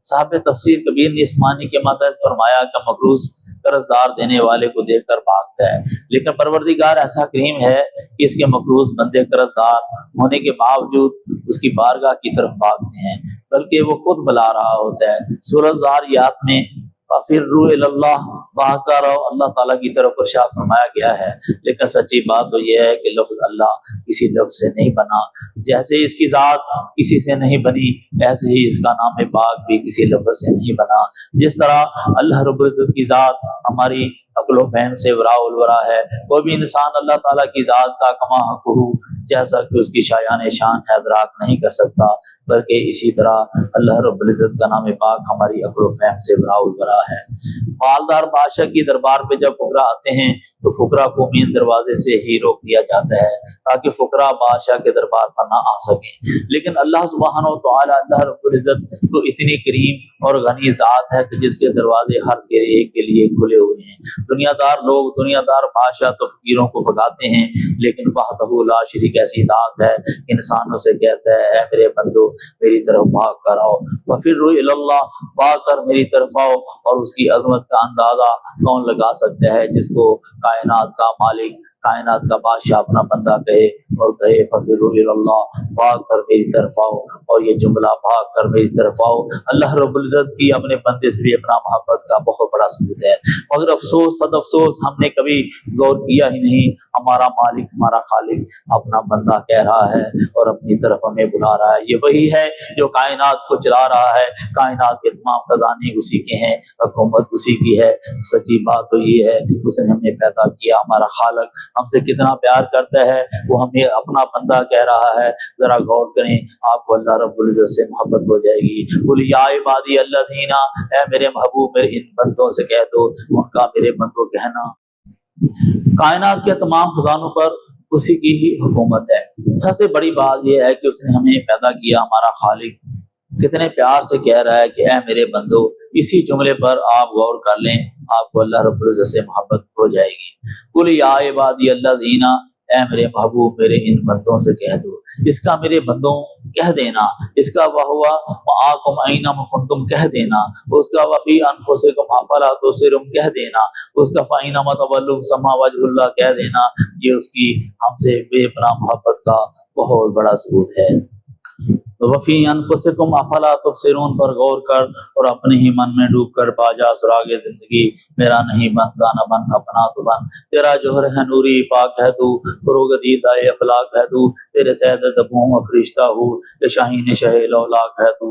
صاحب تفسیر کبیر نے اس معنی کے ماتحت فرمایا کہ مقروض قرض دار دینے والے کو دیکھ کر بھاگتا ہے، لیکن پروردگار ایسا کریم ہے کہ اس کے مقروض بندے قرض دار ہونے کے باوجود اس کی بارگاہ کی طرف بھاگتے ہیں، بلکہ وہ خود بلا رہا ہوتا ہے۔ سورہ الذاریات میں فَفِرُّوا إِلَى اللَّهِ بھاگ کر آؤ اللہ تعالیٰ کی طرف ارشاد فرمایا گیا ہے، لیکن سچی بات تو یہ ہے کہ لفظ اللہ کسی لفظ سے نہیں بنا، جیسے اس کی ذات کسی سے نہیں بنی ایسے ہی اس کا نام پاک بھی کسی لفظ سے نہیں بنا۔ جس طرح اللہ رب العزت کی ذات ہماری عقل و فہم سے وراء الورا ہے، کوئی بھی انسان اللہ تعالیٰ کی ذات کا کما حقہ جیسا کہ اس کی شایان شان ہے ادراک نہیں کر سکتا، بلکہ اسی طرح اللہ رب العزت کا نام پاک ہماری عقل و فہم سے وراء الورا ہے۔ مالدار بادشاہ کی دربار پہ جب فقراء آتے ہیں تو فقراء کو مین دروازے سے ہی روک دیا جاتا ہے تاکہ فقراء بادشاہ کے دربار پر نہ آ سکیں، لیکن اللہ سبحانہ و تعالی اللہ رب العزت تو اتنی کریم اور غنی ذات ہے کہ جس کے دروازے ہر ایک کے لیے کھلے ہوئے ہیں۔ دنیا دار لوگ، دنیا دار بادشاہ تو فقیروں کو بھگاتے ہیں، لیکن وحدہ لا شریک ایسی ذات ہے انسانوں سے کہتا ہے اے میرے بندو میری طرف بھاگ کر آؤ، وَفِرُّوا إِلَى اللَّهِ بھاگ کر میری طرف آؤ۔ اور اس کی عظمت کا اندازہ کون لگا سکتا ہے جس کو کائنات کا مالک، کائنات کا بادشاہ اپنا بندہ کہے اور کہے فَفِرُّوا إِلَى اللَّهِ بھاگ کر میری طرف آؤ، اور یہ جملہ بھاگ کر میری طرف آؤ اللہ رب العزت کی اپنے بندے سے بھی اپنا محبت کا بہت بڑا ثبوت ہے۔ مگر افسوس، صد افسوس، ہم نے کبھی غور کیا ہی نہیں، ہمارا مالک، ہمارا خالق اپنا بندہ کہہ رہا ہے اور اپنی طرف ہمیں بلا رہا ہے۔ یہ وہی ہے جو کائنات کو چلا رہا ہے، کائنات کے تمام خزانے اسی کے ہیں، حکومت اسی کی ہے۔ سچی بات تو یہ ہے اس نے ہمیں پیدا کیا، ہمارا خالق ہم سے کتنا پیار کرتا ہے، وہ ہمیں اپنا بندہ کہہ رہا ہے۔ ذرا غور کریں، آپ کو اللہ رب العزت سے محبت ہو جائے گی۔ قُلْ يَا عِبَادِيَ الَّذِينَ اے میرے محبوب میرے ان بندوں سے کہہ دو، ان کا میرے بندوں کہنا کائنات کے تمام خزانوں پر اسی کی ہی حکومت ہے۔ سب سے بڑی بات یہ ہے کہ اس نے ہمیں پیدا کیا، ہمارا خالق کتنے پیار سے کہہ رہا ہے کہ اے میرے بندو، اسی جملے پر آپ غور کر لیں، آپ کو اللہ رب العزت سے محبت ہو جائے گی۔ قُلْ يَا عِبَادِيَ الَّذِينَ اے میرے محبوب میرے ان بندوں سے کہہ دو، اس کا میرے بندوں کہہ دینا، اس کا وَهُوَ مَعَكُمْ أَيْنَمَا كُنتُمْ کہہ دینا، اس کا وَفِي أَنفُسِكُمْ أَفَلَا تُبْصِرُونَ کہہ دینا، اس کا فَأَيْنَمَا تُوَلُّوا فَثَمَّ وَجْهُ اللَّهِ کہہ دینا۔ یہ اس کی ہم سے بے پناہ محبت کا بہت بڑا ثبوت ہے۔ وفی انفسکم افلا تبصرون پر غور کر اور اپنے ہی من میں ڈوب کر پا جا سراغ زندگی، میرا نہیں بنتا نہ بن اپنا تو بن، تیرا جوہر ہے نوری پاک ہے تو، فروغ دیدہ افلاق ہے تو، تیرے سید تبوں فرشتہ ہو، شاہین شہ لولاک ہے تو۔